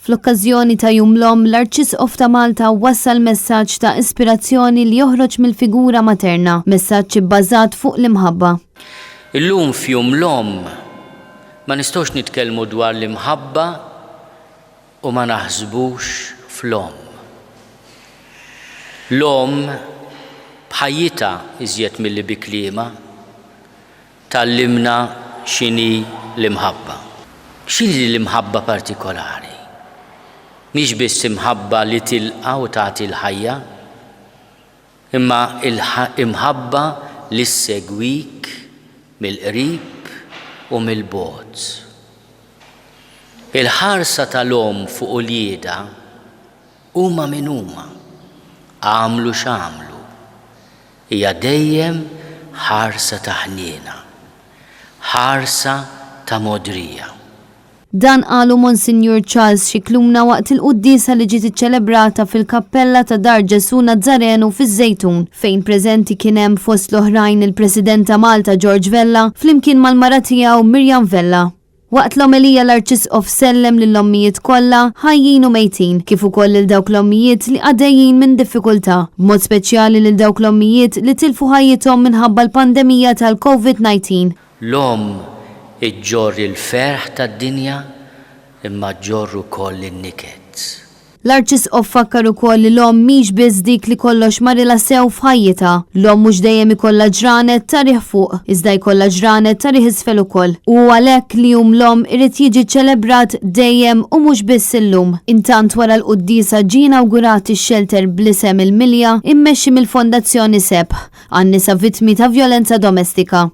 Fl-okkażjoni ta' Jum l-Omm, l-Arċisqof ta' Malta wassal messaġġ ta' ispirazzjoni li joħroġ mill-figura materna, messaġġ bbażat fuq l-imħabba. Illum f'Jum l-Omm ma nistgħux nitkellmu dwar l-imħabba u ma naħsbux fl-omm. L-omm bħajjitha iżjed milli bi kliema tallimna x'inhi l-imħabba. X'inhi l-imħabba partikolari? Mhix biss imħabba li tilqa' u tagħti l-ħajja, imma imħabba li ssegwik mill-qrib u mill-bogħod. Il-ħarsa tal-omm fuq uljieda huma min huma, għamlu x'għamlu, hija dejjem ħarsa ta' ħniena, ħarsa ta' modrija. Dan qalu Monsinjur Charles Xikluna waqt il-qudiesa li ġiet iċċelebrata fil-Kappella ta' Dar Ġesu Nazzarenu fiż-Żejtun, fejn preżenti kien hemm fost l-oħrajn il-President ta' Malta George Vella flimkien mal-mara tiegħu Mirjam Vella. Waqt l-omelija l-Arċisqof sellem lill-ommijiet kollha ħajjin u mejtin, kif ukoll lil dawk l-ommijiet li għaddejjin minn diffikultà, b'mod speċjali lil dawk l-ommijiet li tilfu ħajjithom minħabba l-pandemija tal-COVID-19. L-omm iġġorr il-ferħ tad-dinja imma ġġorr ukoll in-niket. L-Arċisqof fakkar ukoll li l-omm mhix biss dik li kollox marila sew f'ħajjitha. L-omm mhux dejjem ikollha ġranet tarih fuq, iżda jkollha ġranet tarih isfel ukoll. U għalhekk li Jum l-Omm irid jiġi ċċelebrat dejjem u mhux biss illum. Intant wara l-quddiesa ġie inawgurat ix-shelter bl-isem il-Milja immexxi mill-Fondazzjoni Seb għan-nisa vittmi ta' vjolenza domestika.